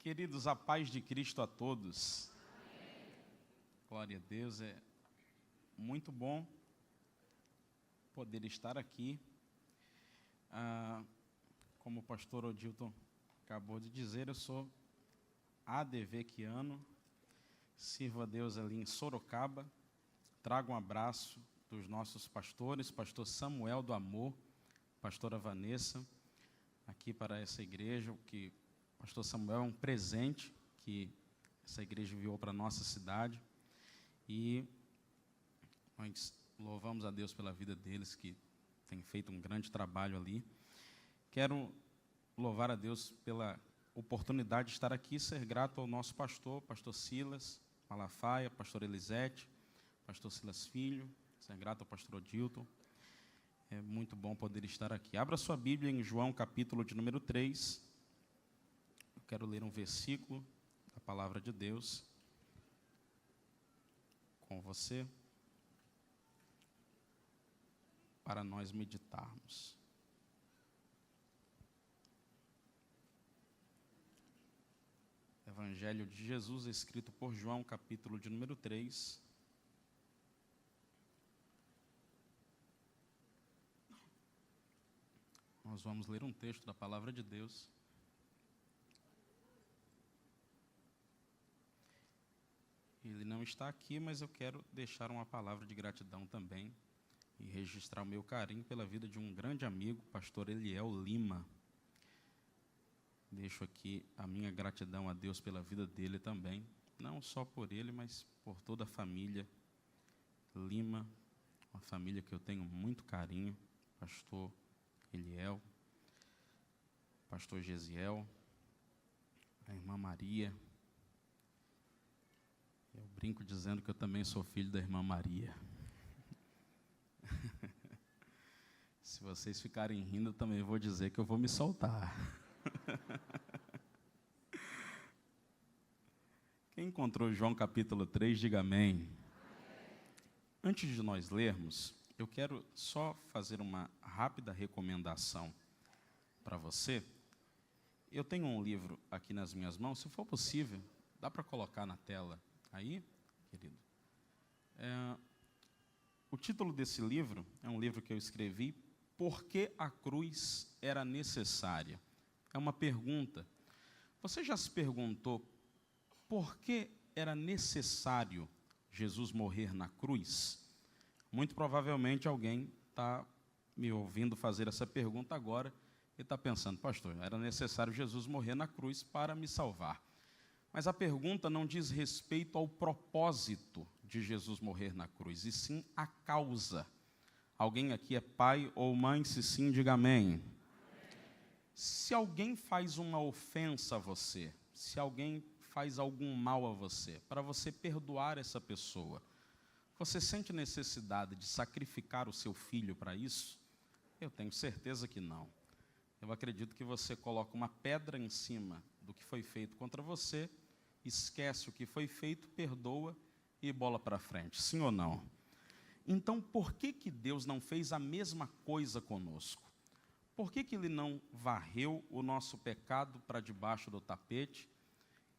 Queridos, a paz de Cristo a todos. Amém. Glória a Deus, é muito bom poder estar aqui. Como o pastor Odilton acabou de dizer, eu sou ADVquiano, sirvo a Deus ali em Sorocaba. Trago um abraço dos nossos pastores, pastor Samuel do Amor, pastora Vanessa, aqui para essa igreja, que pastor Samuel é um presente que essa igreja enviou para a nossa cidade, e nós louvamos a Deus pela vida deles, que tem feito um grande trabalho ali. Quero louvar a Deus pela oportunidade de estar aqui, ser grato ao nosso pastor Silas Malafaia, pastor Elisete, pastor Silas Filho, ser grato ao pastor Odilton. É muito bom poder estar aqui. Abra sua Bíblia em João, capítulo de número 3. Eu quero ler um versículo da palavra de Deus com você, para nós meditarmos. Evangelho de Jesus, escrito por João, capítulo de número 3. Nós vamos ler um texto da palavra de Deus. Ele não está aqui, mas eu quero deixar uma palavra de gratidão também e registrar o meu carinho pela vida de um grande amigo, pastor Eliel Lima. Deixo aqui a minha gratidão a Deus pela vida dele também, não só por ele, mas por toda a família Lima, uma família que eu tenho muito carinho, pastor Eliel, pastor Gesiel, a irmã Maria. Eu brinco dizendo que eu também sou filho da irmã Maria. Se vocês ficarem rindo, eu também vou dizer que eu vou me soltar. Quem encontrou João capítulo 3, diga amém. Antes de nós lermos, eu quero só fazer uma rápida recomendação para você. Eu tenho um livro aqui nas minhas mãos, se for possível, dá para colocar na tela aí, querido? O título desse livro é um livro que eu escrevi, Por que a cruz era necessária? É uma pergunta. Você já se perguntou por que era necessário Jesus morrer na cruz? Muito provavelmente alguém está me ouvindo fazer essa pergunta agora e está pensando, pastor, era necessário Jesus morrer na cruz para me salvar. Mas a pergunta não diz respeito ao propósito de Jesus morrer na cruz, e sim a causa. Alguém aqui é pai ou mãe? Se sim, diga amém. Se alguém faz uma ofensa a você, se alguém faz algum mal a você, para você perdoar essa pessoa, você sente necessidade de sacrificar o seu filho para isso? Eu tenho certeza que não. Eu acredito que você coloca uma pedra em cima do que foi feito contra você, esquece o que foi feito, perdoa e bola para frente. Sim ou não? Então, por que Deus não fez a mesma coisa conosco? Por que Ele não varreu o nosso pecado para debaixo do tapete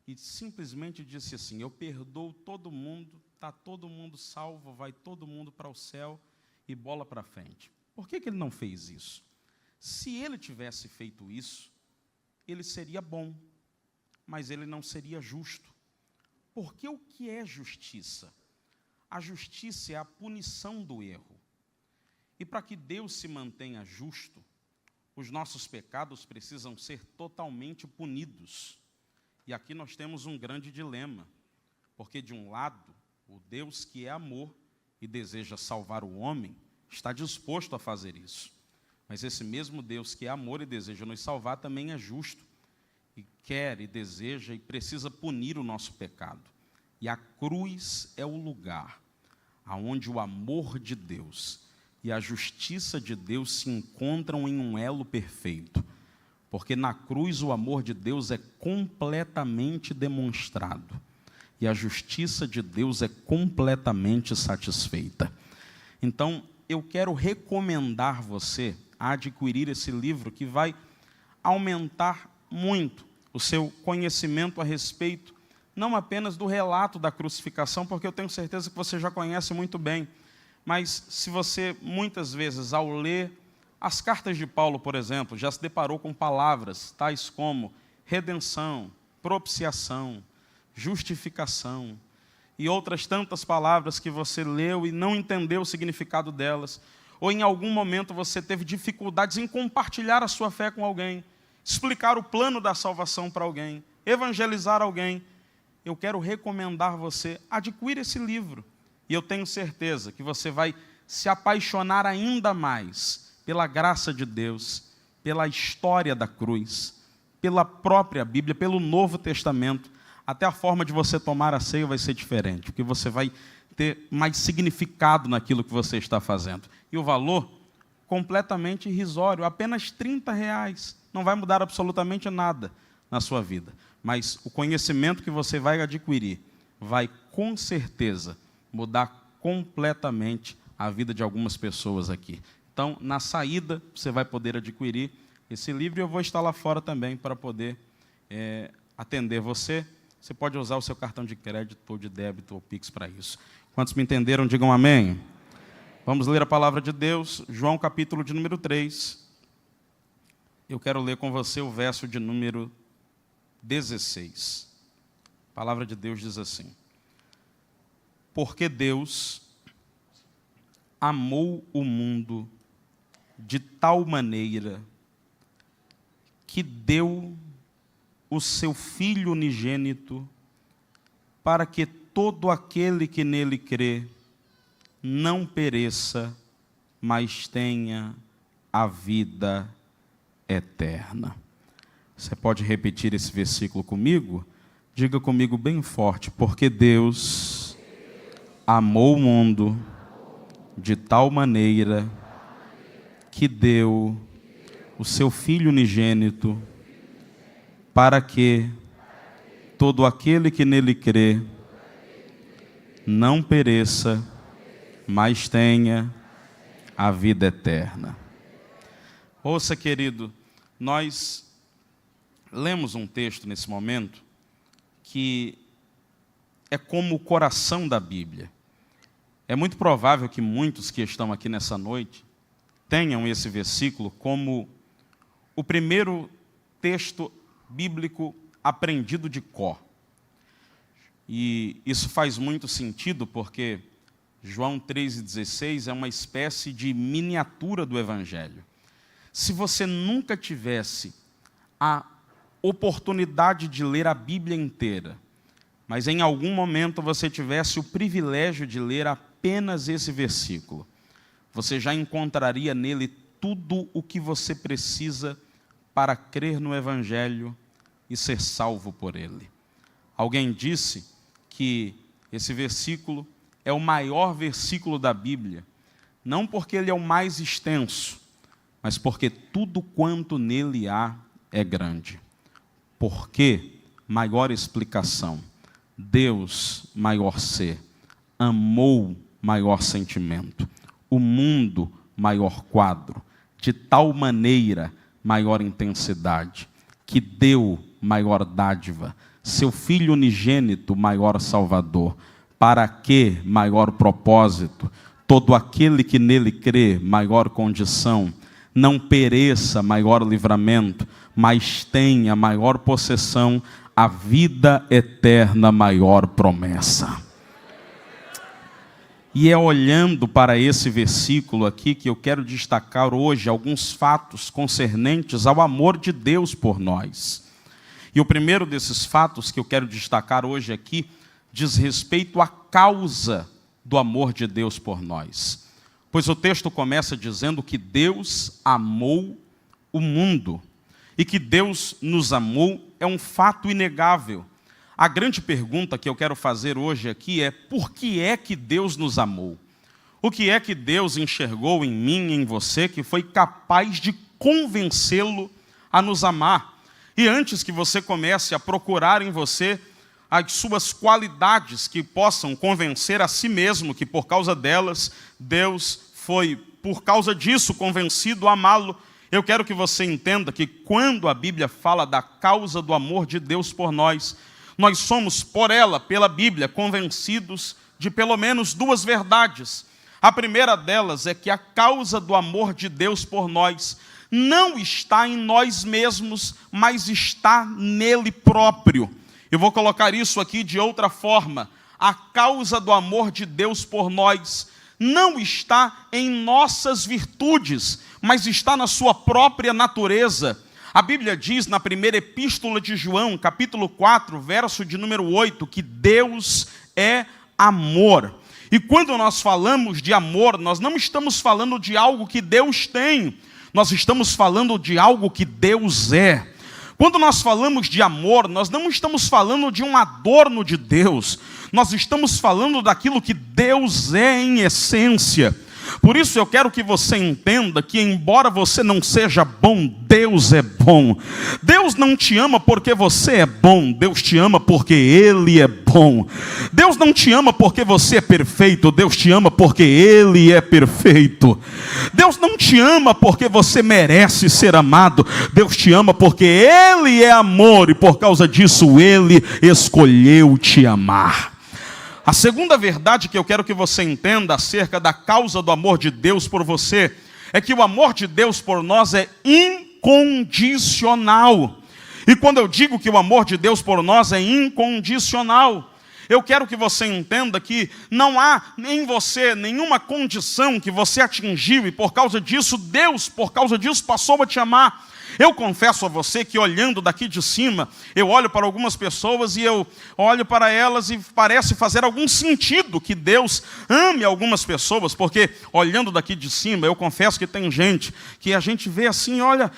e simplesmente disse assim, eu perdoo todo mundo, está todo mundo salvo, vai todo mundo para o céu e bola para frente? Por que Ele não fez isso? Se Ele tivesse feito isso, Ele seria bom, mas Ele não seria justo. Porque o que é justiça? A justiça é a punição do erro. E para que Deus se mantenha justo, os nossos pecados precisam ser totalmente punidos. E aqui nós temos um grande dilema, porque de um lado, o Deus que é amor e deseja salvar o homem, está disposto a fazer isso. Mas esse mesmo Deus que é amor e deseja nos salvar também é justo, e quer e deseja e precisa punir o nosso pecado. E a cruz é o lugar aonde o amor de Deus e a justiça de Deus se encontram em um elo perfeito. Porque na cruz o amor de Deus é completamente demonstrado. E a justiça de Deus é completamente satisfeita. Então, eu quero recomendar você a adquirir esse livro que vai aumentar muito o seu conhecimento a respeito, não apenas do relato da crucificação, porque eu tenho certeza que você já conhece muito bem, mas se você, muitas vezes, ao ler as cartas de Paulo, por exemplo, já se deparou com palavras tais como redenção, propiciação, justificação, e outras tantas palavras que você leu e não entendeu o significado delas, ou em algum momento você teve dificuldades em compartilhar a sua fé com alguém, explicar o plano da salvação para alguém, evangelizar alguém, eu quero recomendar você, adquira esse livro. E eu tenho certeza que você vai se apaixonar ainda mais pela graça de Deus, pela história da cruz, pela própria Bíblia, pelo Novo Testamento. Até a forma de você tomar a ceia vai ser diferente, porque você vai ter mais significado naquilo que você está fazendo. E o valor, completamente irrisório, apenas R$30. Não vai mudar absolutamente nada na sua vida. Mas o conhecimento que você vai adquirir vai, com certeza, mudar completamente a vida de algumas pessoas aqui. Então, na saída, você vai poder adquirir esse livro e eu vou estar lá fora também para poder atender você. Você pode usar o seu cartão de crédito ou de débito ou Pix para isso. Quantos me entenderam, digam amém. Vamos ler a palavra de Deus, João capítulo de número 3. Eu quero ler com você o verso de número 16. A palavra de Deus diz assim: porque Deus amou o mundo de tal maneira que deu o seu Filho unigênito para que todo aquele que nele crê não pereça, mas tenha a vida eterna. Você pode repetir esse versículo comigo? Diga comigo bem forte: porque Deus amou o mundo de tal maneira que deu o seu Filho unigênito para que todo aquele que nele crê não pereça, mas tenha a vida eterna. Ouça, querido, nós lemos um texto nesse momento que é como o coração da Bíblia. É muito provável que muitos que estão aqui nessa noite tenham esse versículo como o primeiro texto bíblico aprendido de cor. E isso faz muito sentido porque João 3,16 é uma espécie de miniatura do Evangelho. Se você nunca tivesse a oportunidade de ler a Bíblia inteira, mas em algum momento você tivesse o privilégio de ler apenas esse versículo, você já encontraria nele tudo o que você precisa para crer no Evangelho e ser salvo por ele. Alguém disse que esse versículo é o maior versículo da Bíblia, não porque ele é o mais extenso, mas porque tudo quanto nele há é grande. Por quê? Maior explicação. Deus, maior ser. Amou, maior sentimento. O mundo, maior quadro. De tal maneira, maior intensidade. Que deu maior dádiva. Seu Filho unigênito, maior Salvador. Para que maior propósito? Todo aquele que nele crê, maior condição. Não pereça, maior livramento, mas tenha maior possessão, a vida eterna, maior promessa. E é olhando para esse versículo aqui que eu quero destacar hoje alguns fatos concernentes ao amor de Deus por nós. E o primeiro desses fatos que eu quero destacar hoje aqui diz respeito à causa do amor de Deus por nós. Pois o texto começa dizendo que Deus amou o mundo. E que Deus nos amou é um fato inegável. A grande pergunta que eu quero fazer hoje aqui é: por que é que Deus nos amou? O que é que Deus enxergou em mim e em você que foi capaz de convencê-lo a nos amar? E antes que você comece a procurar em você as suas qualidades que possam convencer a si mesmo que por causa delas, Deus foi, por causa disso, convencido a amá-lo, Eu quero que você entenda que quando a Bíblia fala da causa do amor de Deus por nós, nós somos, por ela, pela Bíblia, convencidos de pelo menos duas verdades. A primeira delas é que a causa do amor de Deus por nós não está em nós mesmos, mas está nele próprio. Eu vou colocar isso aqui de outra forma. A causa do amor de Deus por nós não está em nossas virtudes, mas está na sua própria natureza. A Bíblia diz na primeira epístola de João, capítulo 4, verso de número 8, que Deus é amor. E quando nós falamos de amor, nós não estamos falando de algo que Deus tem, nós estamos falando de algo que Deus é. Quando nós falamos de amor, nós não estamos falando de um adorno de Deus, nós estamos falando daquilo que Deus é em essência. Por isso eu quero que você entenda que embora você não seja bom, Deus é bom. Deus não te ama porque você é bom, Deus te ama porque Ele é bom. Deus não te ama porque você é perfeito, Deus te ama porque Ele é perfeito. Deus não te ama porque você merece ser amado, Deus te ama porque Ele é amor e por causa disso Ele escolheu te amar. A segunda verdade que eu quero que você entenda acerca da causa do amor de Deus por você é que o amor de Deus por nós é incondicional. E quando eu digo que o amor de Deus por nós é incondicional, eu quero que você entenda que não há em você nenhuma condição que você atingiu e por causa disso Deus, por causa disso passou a te amar. Eu confesso a você que olhando daqui de cima, eu olho para algumas pessoas e eu olho para elas e parece fazer algum sentido que Deus ame algumas pessoas, porque olhando daqui de cima, eu confesso que tem gente que a gente vê assim, olha,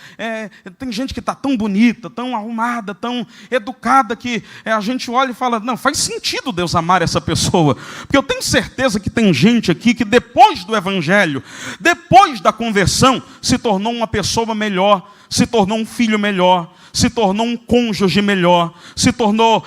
tem gente que está tão bonita, tão arrumada, tão educada, que a gente olha e fala, não, faz sentido Deus amar essa pessoa, porque eu tenho certeza que tem gente aqui que depois do evangelho, depois da conversão, se tornou uma pessoa melhor, se tornou um filho melhor, se tornou um cônjuge melhor, se tornou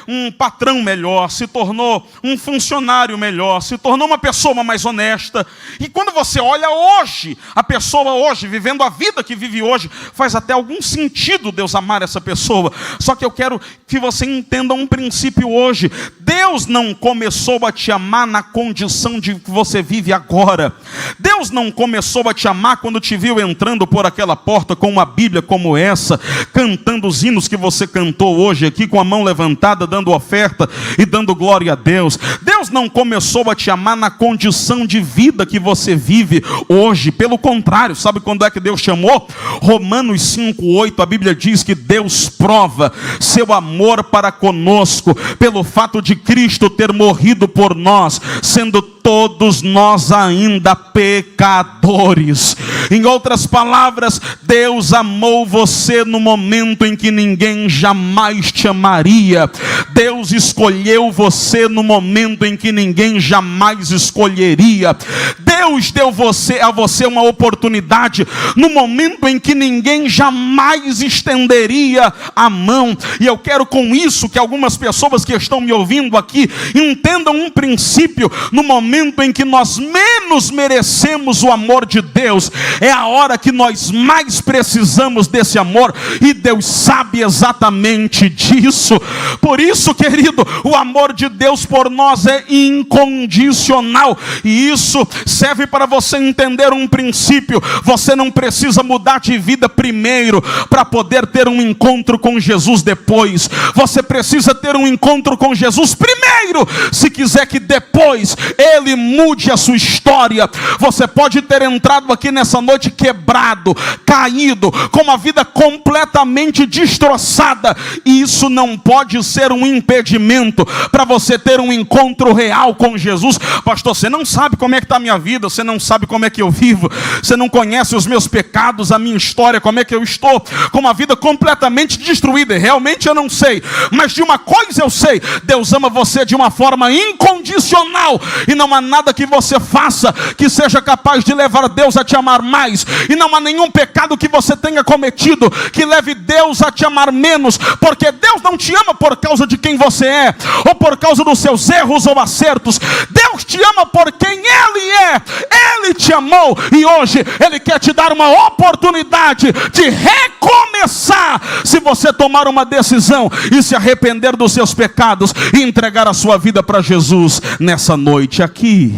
um patrão melhor, se tornou um funcionário melhor, se tornou uma pessoa mais honesta. E quando você olha hoje, a pessoa hoje, vivendo a vida que vive hoje, faz até algum sentido Deus amar essa pessoa. Só que eu quero que você entenda um princípio hoje. Deus não começou a te amar na condição de que você vive agora. Deus não começou a te amar quando te viu entrando por aquela porta com uma Bíblia como essa, cantando os hinos que você cantou hoje aqui, com a mão levantada, dando oferta e dando glória a Deus. Deus não começou a te amar na condição de vida que você vive hoje. Pelo contrário, sabe quando é que Deus te amou? Romanos 5:8, a Bíblia diz que Deus prova seu amor para conosco pelo fato de Cristo ter morrido por nós, sendo todos nós ainda pecadores. Em outras palavras, Deus amou você no momento em que ninguém jamais te amaria. Deus escolheu você no momento em que ninguém jamais escolheria. Deus deu a você uma oportunidade no momento em que ninguém jamais estenderia a mão. E eu quero com isso que algumas pessoas que estão me ouvindo aqui entendam um princípio. No momento em que nós menos merecemos o amor de Deus, é a hora que nós mais precisamos desse amor, e Deus sabe exatamente disso. Por isso, querido, o amor de Deus por nós é incondicional, e isso serve para você entender um princípio. Você não precisa mudar de vida primeiro para poder ter um encontro com Jesus depois. Você precisa ter um encontro com Jesus primeiro, se quiser que depois Ele mude a sua história. Você pode ter entrado aqui nessa noite quebrado, caído, com uma vida completamente destroçada, e isso não pode ser um impedimento para você ter um encontro real com Jesus. Pastor, você não sabe como é que está a minha vida, você não sabe como é que eu vivo, você não conhece os meus pecados, a minha história, como é que eu estou, com uma vida completamente destruída. E realmente eu não sei, mas de uma coisa eu sei: Deus ama você de uma forma incondicional, e não há nada que você faça que seja capaz de levar Deus a te amar mais, e não há nenhum pecado que você tenha cometido que leve Deus a te amar menos, porque Deus não te ama por causa de quem você é, ou por causa dos seus erros ou acertos. Deus te ama por quem Ele é, Ele te amou e hoje Ele quer te dar uma oportunidade de recomeçar. Se você tomar uma decisão e se arrepender dos seus pecados e entregar a sua vida para Jesus nessa noite aqui.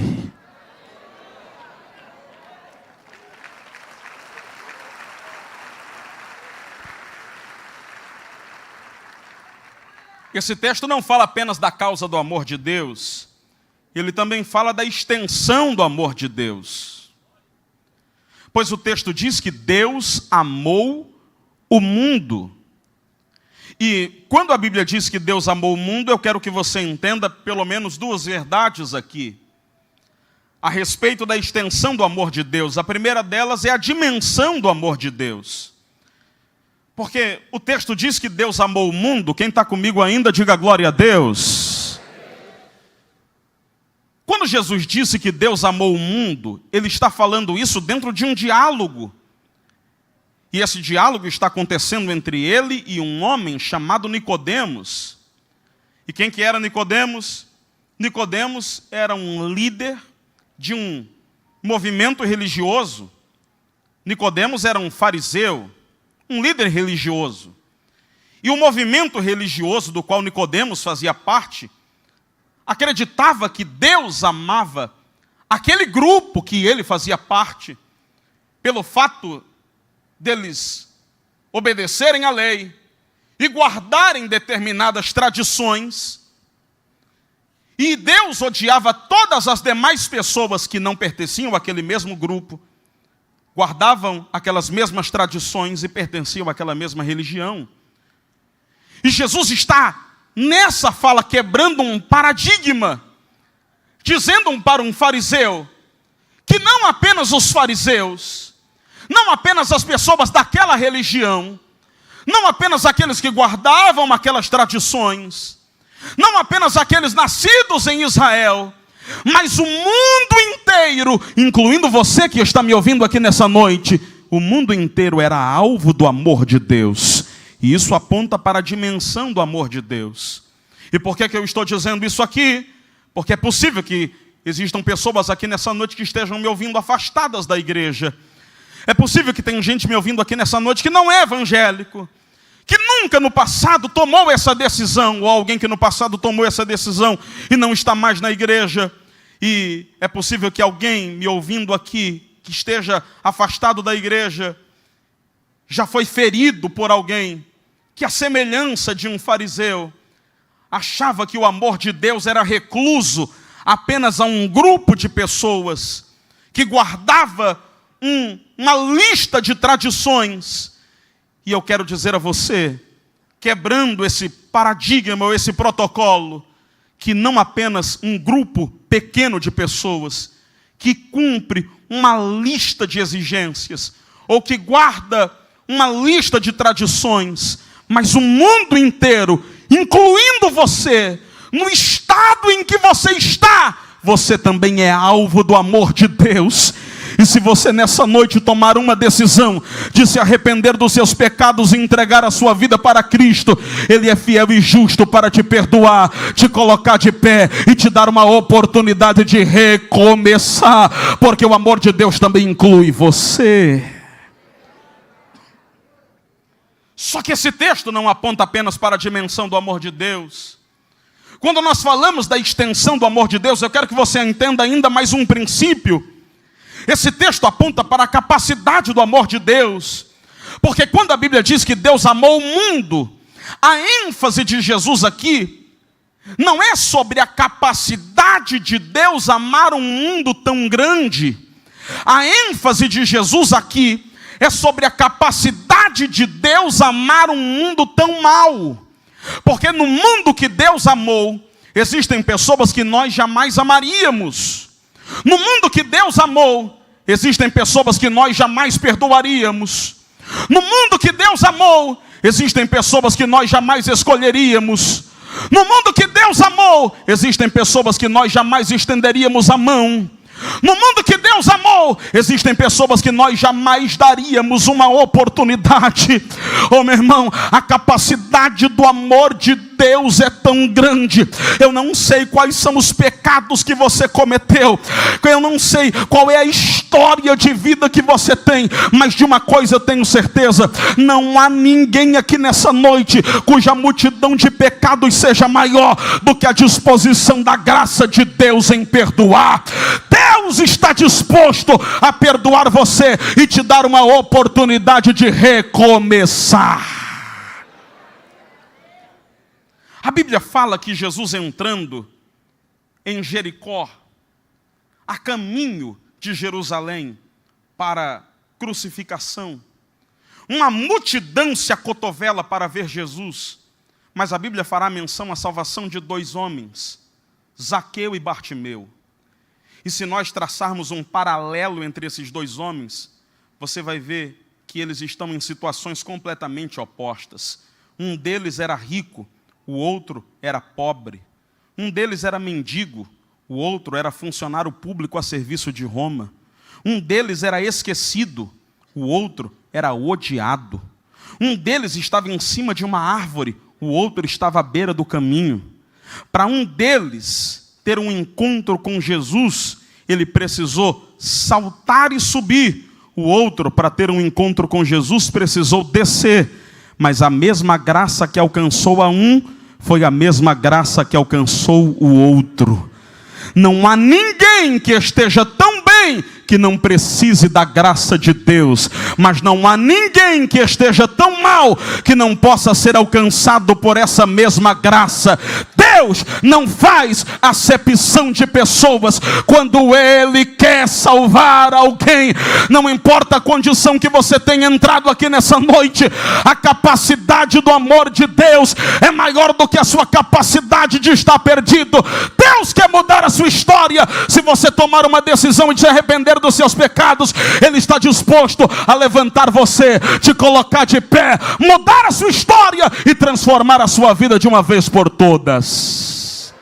Esse texto não fala apenas da causa do amor de Deus, ele também fala da extensão do amor de Deus. Pois o texto diz que Deus amou o mundo. E quando a Bíblia diz que Deus amou o mundo, eu quero que você entenda pelo menos duas verdades aqui a respeito da extensão do amor de Deus. A primeira delas é a dimensão do amor de Deus. Porque o texto diz que Deus amou o mundo. Quem está comigo ainda, diga glória a Deus. Quando Jesus disse que Deus amou o mundo, Ele está falando isso dentro de um diálogo. E esse diálogo está acontecendo entre Ele e um homem chamado Nicodemos. E quem que era Nicodemos? Nicodemos era um líder de um movimento religioso. Nicodemos era um fariseu, um líder religioso. E o movimento religioso do qual Nicodemos fazia parte, acreditava que Deus amava aquele grupo que ele fazia parte, pelo fato deles obedecerem à lei e guardarem determinadas tradições. E Deus odiava todas as demais pessoas que não pertenciam àquele mesmo grupo, guardavam aquelas mesmas tradições e pertenciam àquela mesma religião. E Jesus está nessa fala quebrando um paradigma, dizendo para um fariseu que não apenas os fariseus, não apenas as pessoas daquela religião, não apenas aqueles que guardavam aquelas tradições, não apenas aqueles nascidos em Israel, mas o mundo inteiro, incluindo você que está me ouvindo aqui nessa noite, o mundo inteiro era alvo do amor de Deus. E isso aponta para a dimensão do amor de Deus. E por que eu estou dizendo isso aqui? Porque é possível que existam pessoas aqui nessa noite que estejam me ouvindo afastadas da igreja. É possível que tenha gente me ouvindo aqui nessa noite que não é evangélico, que nunca no passado tomou essa decisão, ou alguém que no passado tomou essa decisão e não está mais na igreja. E é possível que alguém me ouvindo aqui, que esteja afastado da igreja, já foi ferido por alguém que, à semelhança de um fariseu, achava que o amor de Deus era recluso apenas a um grupo de pessoas, que guardava uma lista de tradições. E eu quero dizer a você, quebrando esse paradigma ou esse protocolo, que não apenas um grupo pequeno de pessoas que cumpre uma lista de exigências, ou que guarda uma lista de tradições, mas o mundo inteiro, incluindo você, no estado em que você está, você também é alvo do amor de Deus. E se você nessa noite tomar uma decisão de se arrepender dos seus pecados e entregar a sua vida para Cristo, Ele é fiel e justo para te perdoar, te colocar de pé e te dar uma oportunidade de recomeçar, porque o amor de Deus também inclui você. Só que esse texto não aponta apenas para a dimensão do amor de Deus. Quando nós falamos da extensão do amor de Deus, eu quero que você entenda ainda mais um princípio. Esse texto aponta para a capacidade do amor de Deus. Porque quando a Bíblia diz que Deus amou o mundo, a ênfase de Jesus aqui não é sobre a capacidade de Deus amar um mundo tão grande. A ênfase de Jesus aqui é sobre a capacidade de Deus amar um mundo tão mau. Porque no mundo que Deus amou, existem pessoas que nós jamais amaríamos. No mundo que Deus amou, existem pessoas que nós jamais perdoaríamos. No mundo que Deus amou, existem pessoas que nós jamais escolheríamos. No mundo que Deus amou, existem pessoas que nós jamais estenderíamos a mão. No mundo que Deus amou, existem pessoas que nós jamais daríamos uma oportunidade. Oh meu irmão, a capacidade do amor de Deus é tão grande. Eu não sei quais são os pecados que você cometeu, eu não sei qual é a história de vida que você tem, mas de uma coisa eu tenho certeza: não há ninguém aqui nessa noite cuja multidão de pecados seja maior do que a disposição da graça de Deus em perdoar. Deus está disposto a perdoar você e te dar uma oportunidade de recomeçar. A Bíblia fala que Jesus, entrando em Jericó, a caminho de Jerusalém para crucificação, uma multidão se acotovela para ver Jesus, mas a Bíblia fará menção à salvação de dois homens, Zaqueu e Bartimeu. E se nós traçarmos um paralelo entre esses dois homens, você vai ver que eles estão em situações completamente opostas. Um deles era rico, o outro era pobre. Um deles era mendigo, o outro era funcionário público a serviço de Roma. Um deles era esquecido, o outro era odiado. Um deles estava em cima de uma árvore, o outro estava à beira do caminho. Para um deles ter um encontro com Jesus, ele precisou saltar e subir. O outro, para ter um encontro com Jesus, precisou descer. Mas a mesma graça que alcançou a um, foi a mesma graça que alcançou o outro. Não há ninguém que esteja tão bem que não precise da graça de Deus, mas não há ninguém que esteja tão mal que não possa ser alcançado por essa mesma graça. Deus não faz acepção de pessoas. Quando Ele quer salvar alguém, não importa a condição que você tenha entrado aqui nessa noite, a capacidade do amor de Deus é maior do que a sua capacidade de estar perdido. Deus quer mudar a sua história. Se você tomar uma decisão de se arrepender dos seus pecados, Ele está disposto a levantar você, te colocar de pé, mudar a sua história e transformar a sua vida de uma vez por todas.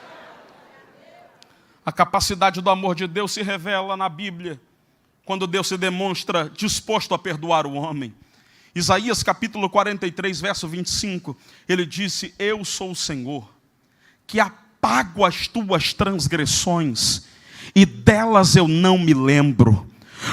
A capacidade do amor de Deus se revela na Bíblia, quando Deus se demonstra disposto a perdoar o homem. Isaías capítulo 43, verso 25, ele disse: eu sou o Senhor, que apago as tuas transgressões, e delas eu não me lembro.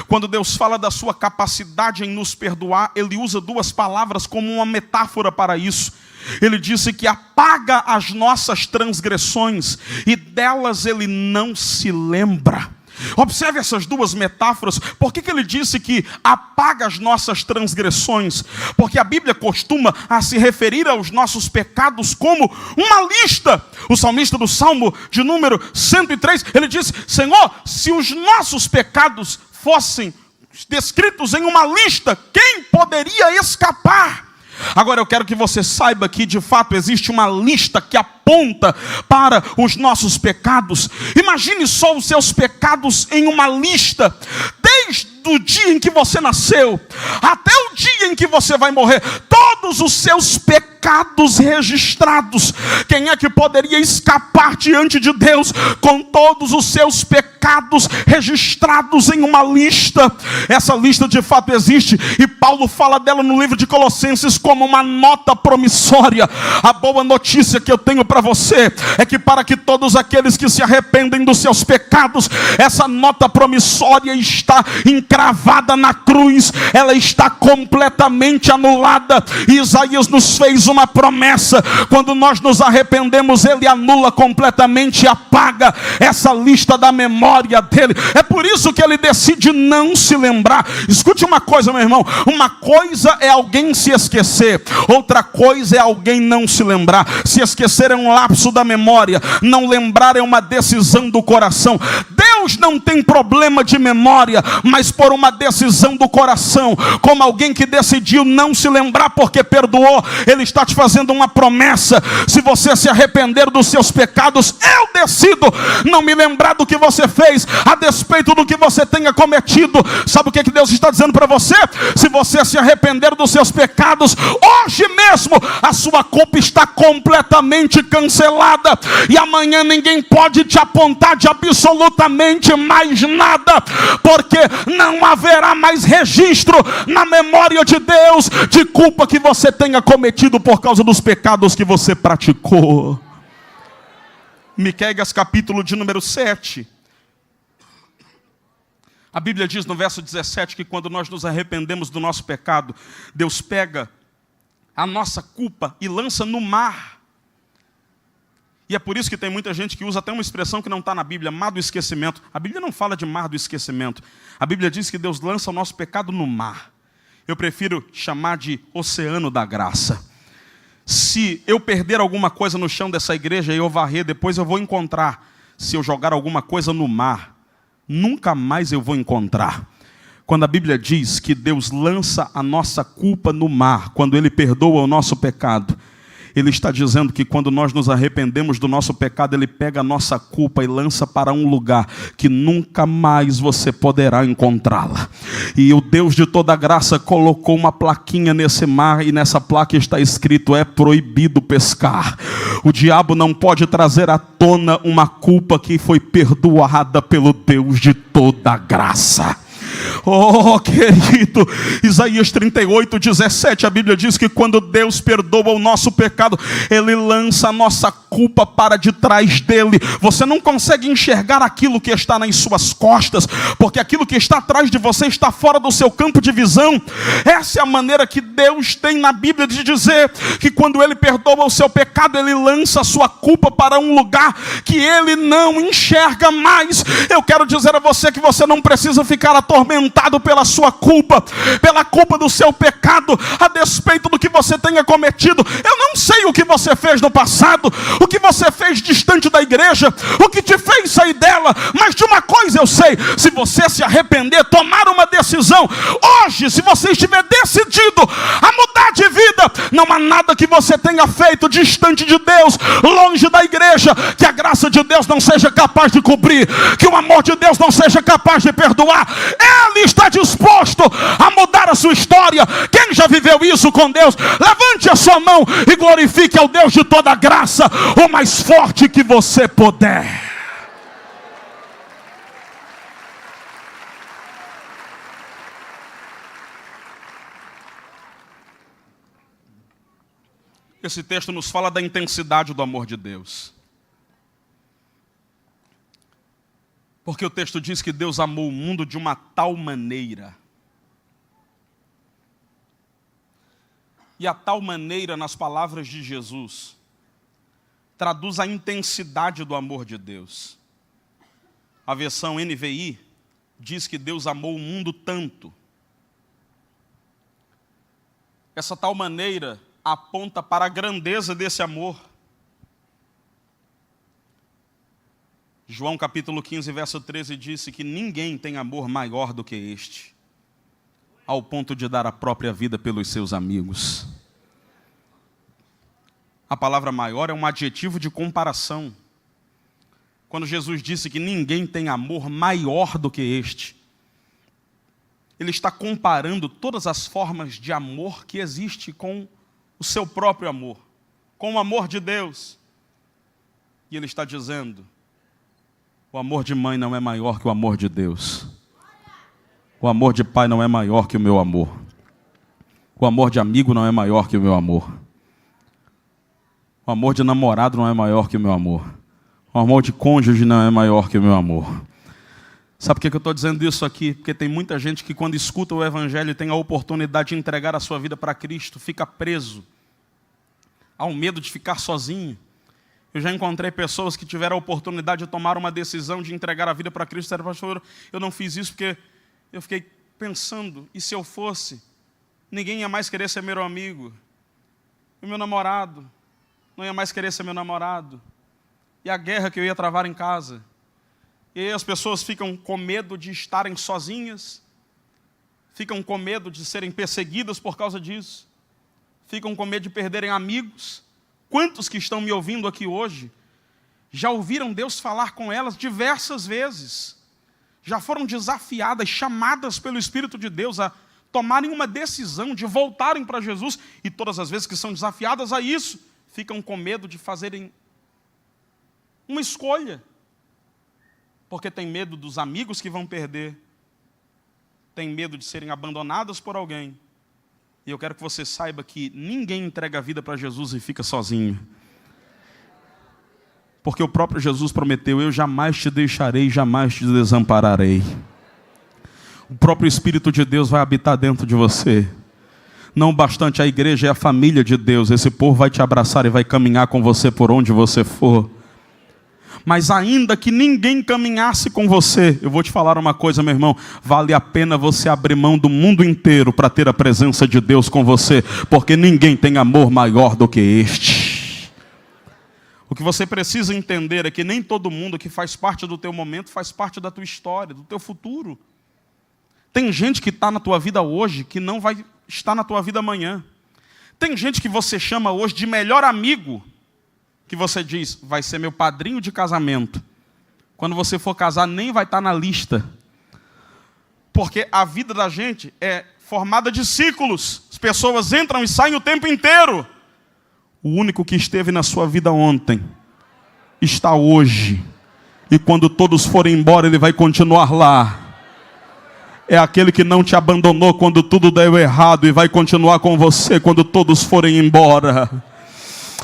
Quando Deus fala da sua capacidade em nos perdoar, Ele usa duas palavras como uma metáfora para isso. Ele disse que apaga as nossas transgressões e delas Ele não se lembra. Observe essas duas metáforas. Por que ele disse que apaga as nossas transgressões? Porque a Bíblia costuma a se referir aos nossos pecados como uma lista. O salmista do Salmo de número 103, ele disse: Senhor, se os nossos pecados fossem descritos em uma lista, quem poderia escapar? Agora eu quero que você saiba que de fato existe uma lista que aponta para os nossos pecados. Imagine só os seus pecados em uma lista, desde o dia em que você nasceu até o dia em que você vai morrer, todos os seus pecados registrados. Quem é que poderia escapar diante de Deus com todos os seus pecados registrados em uma lista? Essa lista de fato existe, e Paulo fala dela no livro de Colossenses como uma nota promissória. A boa notícia que eu tenho para você é que para que todos aqueles que se arrependem dos seus pecados, essa nota promissória está encravada na cruz, ela está completamente anulada. E Isaías nos fez uma promessa: quando nós nos arrependemos, Ele anula completamente e apaga essa lista da memória dele. É por isso que Ele decide não se lembrar. Escute uma coisa, meu irmão: uma coisa é alguém se esquecer, outra coisa é alguém não se lembrar. Se esquecer é um lapso da memória, não lembrar é uma decisão do coração. Deus não tem problema de memória, mas por uma decisão do coração, como alguém que decidiu não se lembrar porque perdoou, Ele está te fazendo uma promessa: se você se arrepender dos seus pecados, eu decido não me lembrar do que você fez, a despeito do que você tenha cometido. Sabe o que Deus está dizendo para você? Se você se arrepender dos seus pecados, hoje mesmo a sua culpa está completamente cancelada, e amanhã ninguém pode te apontar de absolutamente absolutamente mais nada, porque não haverá mais registro na memória de Deus de culpa que você tenha cometido por causa dos pecados que você praticou. Miqueias capítulo de número 7. A Bíblia diz no verso 17 que quando nós nos arrependemos do nosso pecado, Deus pega a nossa culpa e lança no mar. E é por isso que tem muita gente que usa até uma expressão que não está na Bíblia, mar do esquecimento. A Bíblia não fala de mar do esquecimento. A Bíblia diz que Deus lança o nosso pecado no mar. Eu prefiro chamar de oceano da graça. Se eu perder alguma coisa no chão dessa igreja e eu varrer, depois eu vou encontrar. Se eu jogar alguma coisa no mar, nunca mais eu vou encontrar. Quando a Bíblia diz que Deus lança a nossa culpa no mar, quando Ele perdoa o nosso pecado, Ele está dizendo que quando nós nos arrependemos do nosso pecado, Ele pega a nossa culpa e lança para um lugar que nunca mais você poderá encontrá-la. E o Deus de toda graça colocou uma plaquinha nesse mar, e nessa placa está escrito: é proibido pescar. O diabo não pode trazer à tona uma culpa que foi perdoada pelo Deus de toda graça. Oh, querido, Isaías 38, 17, a Bíblia diz que quando Deus perdoa o nosso pecado, Ele lança a nossa culpa para de trás dele. Você não consegue enxergar aquilo que está nas suas costas, porque aquilo que está atrás de você está fora do seu campo de visão. Essa é a maneira que Deus tem na Bíblia de dizer que quando Ele perdoa o seu pecado, Ele lança a sua culpa para um lugar que Ele não enxerga mais. Eu quero dizer a você que você não precisa ficar atormentado pela sua culpa, pela culpa do seu pecado, a despeito do que você tenha cometido. Eu não sei o que você fez no passado, o que você fez distante da igreja, o que te fez sair dela, mas de uma coisa eu sei: se você se arrepender, tomar uma decisão, hoje, se você estiver decidido a mudar de vida, não há nada que você tenha feito distante de Deus, longe da igreja, que a graça de Deus não seja capaz de cobrir, que o amor de Deus não seja capaz de perdoar. Ele está disposto a mudar a sua história. Quem já viveu isso com Deus, levante a sua mão e glorifique ao Deus de toda graça, o mais forte que você puder. Esse texto nos fala da intensidade do amor de Deus. Porque o texto diz que Deus amou o mundo de uma tal maneira. E a tal maneira, nas palavras de Jesus, traduz a intensidade do amor de Deus. A versão NVI diz que Deus amou o mundo tanto. Essa tal maneira aponta para a grandeza desse amor. João capítulo 15, verso 13 disse que ninguém tem amor maior do que este, ao ponto de dar a própria vida pelos seus amigos. A palavra maior é um adjetivo de comparação. Quando Jesus disse que ninguém tem amor maior do que este, Ele está comparando todas as formas de amor que existe com o seu próprio amor, com o amor de Deus. E Ele está dizendo: o amor de mãe não é maior que o amor de Deus. O amor de pai não é maior que o meu amor. O amor de amigo não é maior que o meu amor. O amor de namorado não é maior que o meu amor. O amor de cônjuge não é maior que o meu amor. Sabe por que eu estou dizendo isso aqui? Porque tem muita gente que quando escuta o Evangelho e tem a oportunidade de entregar a sua vida para Cristo, fica preso ao medo de ficar sozinho. Eu já encontrei pessoas que tiveram a oportunidade de tomar uma decisão de entregar a vida para Cristo. Disseram: pastor, eu não fiz isso porque eu fiquei pensando, e se eu fosse, ninguém ia mais querer ser meu amigo. E meu namorado não ia mais querer ser meu namorado. E a guerra que eu ia travar em casa. E aí as pessoas ficam com medo de estarem sozinhas, ficam com medo de serem perseguidas por causa disso, ficam com medo de perderem amigos. Quantos que estão me ouvindo aqui hoje já ouviram Deus falar com elas diversas vezes? Já foram desafiadas, chamadas pelo Espírito de Deus a tomarem uma decisão de voltarem para Jesus, e todas as vezes que são desafiadas a isso, ficam com medo de fazerem uma escolha, porque tem medo dos amigos que vão perder, tem medo de serem abandonadas por alguém. E eu quero que você saiba que ninguém entrega a vida para Jesus e fica sozinho. Porque o próprio Jesus prometeu: eu jamais te deixarei, jamais te desampararei. O próprio Espírito de Deus vai habitar dentro de você. Não bastante a igreja e a família de Deus, esse povo vai te abraçar e vai caminhar com você por onde você for. Mas ainda que ninguém caminhasse com você, eu vou te falar uma coisa, meu irmão, vale a pena você abrir mão do mundo inteiro para ter a presença de Deus com você, porque ninguém tem amor maior do que este. O que você precisa entender é que nem todo mundo que faz parte do teu momento faz parte da tua história, do teu futuro. Tem gente que está na tua vida hoje que não vai estar na tua vida amanhã. Tem gente que você chama hoje de melhor amigo, que você diz: vai ser meu padrinho de casamento. Quando você for casar, nem vai estar na lista. Porque a vida da gente é formada de ciclos. As pessoas entram e saem o tempo inteiro. O único que esteve na sua vida ontem, está hoje. E quando todos forem embora, ele vai continuar lá. É aquele que não te abandonou quando tudo deu errado e vai continuar com você quando todos forem embora.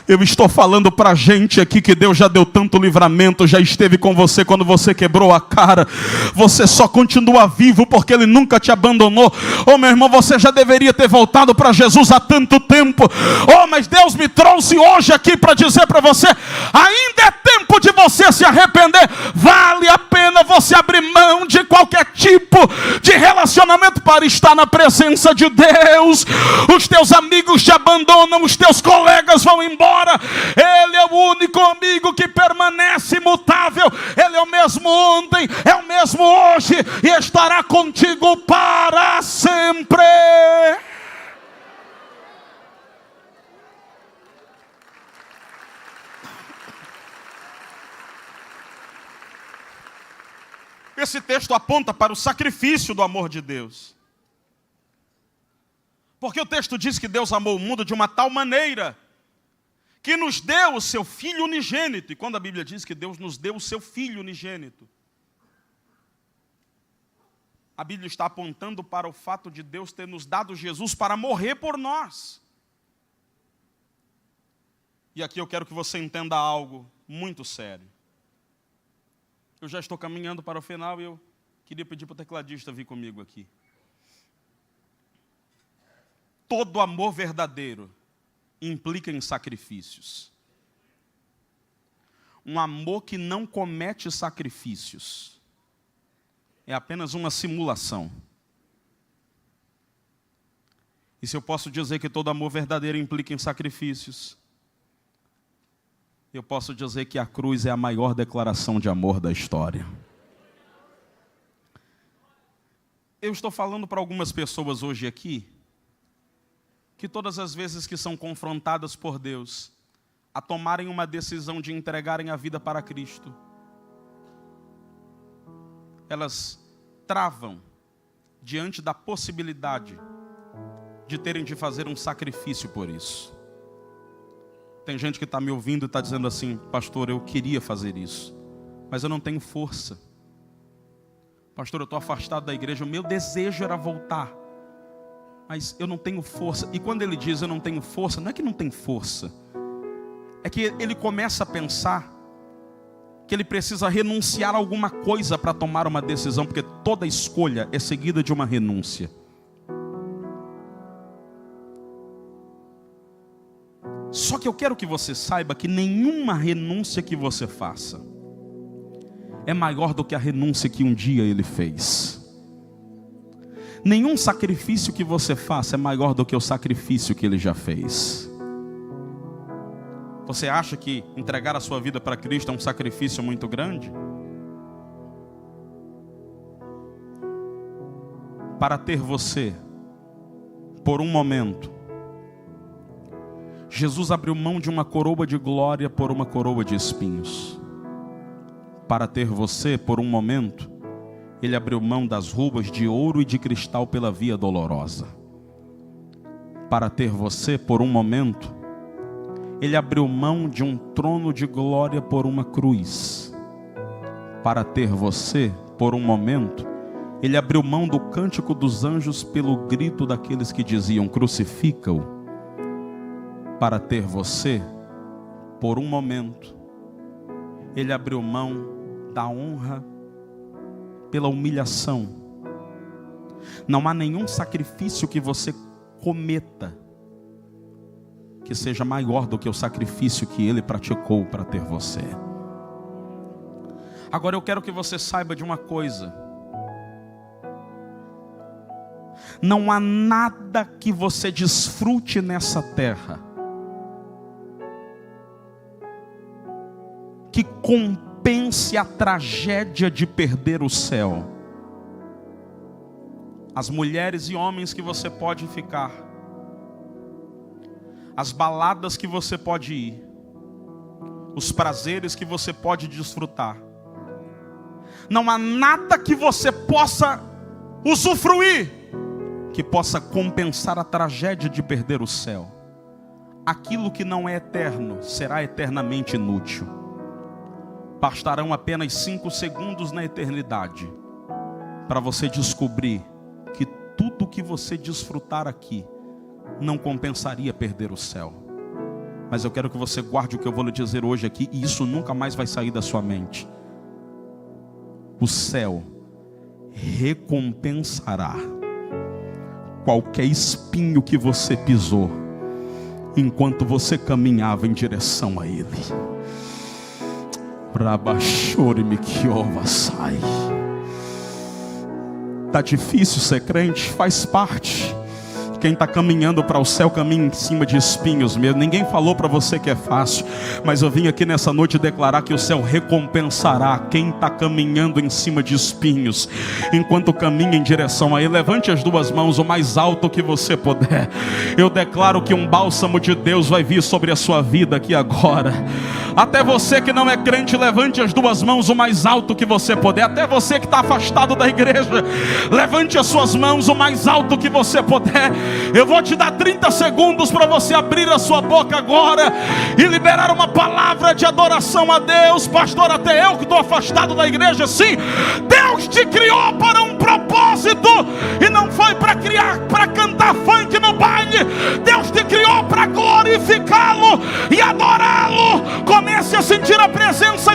Eu estou falando para gente aqui que Deus já deu tanto livramento, já esteve com você quando você quebrou a cara. Você só continua vivo porque Ele nunca te abandonou. Oh, meu irmão, você já deveria ter voltado para Jesus há tanto tempo. Oh, mas Deus me trouxe hoje aqui para dizer para você: ainda é tempo de você se arrepender. Vale a pena você abrir mão de qualquer tipo de relacionamento para estar na presença de Deus. Os teus amigos te abandonam, os teus colegas vão embora. Ele é o único amigo que permanece imutável. Ele é o mesmo ontem, é o mesmo hoje e estará contigo para sempre. Esse texto aponta para o sacrifício do amor de Deus. Porque o texto diz que Deus amou o mundo de uma tal maneira que nos deu o seu Filho unigênito. E quando a Bíblia diz que Deus nos deu o seu Filho unigênito, a Bíblia está apontando para o fato de Deus ter nos dado Jesus para morrer por nós. E aqui eu quero que você entenda algo muito sério. Eu já estou caminhando para o final e eu queria pedir para o tecladista vir comigo aqui. Todo amor verdadeiro implica em sacrifícios. Um amor que não comete sacrifícios é apenas uma simulação. E se eu posso dizer que todo amor verdadeiro implica em sacrifícios, eu posso dizer que a cruz é a maior declaração de amor da história. Eu estou falando para algumas pessoas hoje aqui que todas as vezes que são confrontadas por Deus a tomarem uma decisão de entregarem a vida para Cristo, elas travam diante da possibilidade de terem de fazer um sacrifício por isso. Tem gente que está me ouvindo e está dizendo assim: pastor, eu queria fazer isso, mas eu não tenho força. Pastor, eu estou afastado da igreja, o meu desejo era voltar, mas eu não tenho força. E quando ele diz eu não tenho força, não é que não tem força, é que ele começa a pensar que ele precisa renunciar a alguma coisa para tomar uma decisão, porque toda escolha é seguida de uma renúncia. Só que eu quero que você saiba que nenhuma renúncia que você faça é maior do que a renúncia que um dia ele fez. Nenhum sacrifício que você faça é maior do que o sacrifício que ele já fez. Você acha que entregar a sua vida para Cristo é um sacrifício muito grande? Para ter você, por um momento, Jesus abriu mão de uma coroa de glória por uma coroa de espinhos. Para ter você, por um momento, Ele abriu mão das ruas de ouro e de cristal pela via dolorosa. Para ter você, por um momento, Ele abriu mão de um trono de glória por uma cruz. para ter você por um momento, ele abriu mão do cântico dos anjos pelo grito daqueles que diziam: crucifica-o. Para ter você por um momento, ele abriu mão da honra pela humilhação. Não há nenhum sacrifício que você cometa que seja maior do que o sacrifício que ele praticou para ter você. Agora eu quero que você saiba de uma coisa: não há nada que você desfrute nessa terra que compense a tragédia de perder o céu. As mulheres e homens que você pode ficar, as baladas que você pode ir, os prazeres que você pode desfrutar, não há nada que você possa usufruir que possa compensar a tragédia de perder o céu. Aquilo que não é eterno será eternamente inútil. Bastarão apenas 5 segundos na eternidade para você descobrir que tudo que você desfrutar aqui não compensaria perder o céu. Mas eu quero que você guarde o que eu vou lhe dizer hoje aqui, e isso nunca mais vai sair da sua mente. O céu recompensará qualquer espinho que você pisou enquanto você caminhava em direção a Ele. Tá difícil ser crente? Faz parte. Quem está caminhando para o céu caminha em cima de espinhos mesmo. Ninguém falou para você que é fácil, mas eu vim aqui nessa noite declarar que o céu recompensará quem está caminhando em cima de espinhos, enquanto caminha em direção a Ele. Levante as 2 mãos o mais alto que você puder. Eu declaro que um bálsamo de Deus vai vir sobre a sua vida aqui agora. Até você que não é crente, levante as 2 mãos o mais alto que você puder. Até você que está afastado da igreja, levante as suas mãos o mais alto que você puder. Eu vou te dar 30 segundos para você abrir a sua boca agora e liberar uma palavra de adoração a Deus. Pastor, até eu que estou afastado da igreja, sim, Deus te criou para um propósito, e não foi para cantar funk no baile. Deus te criou para glorificá-lo e adorá-lo. Comece a sentir a presença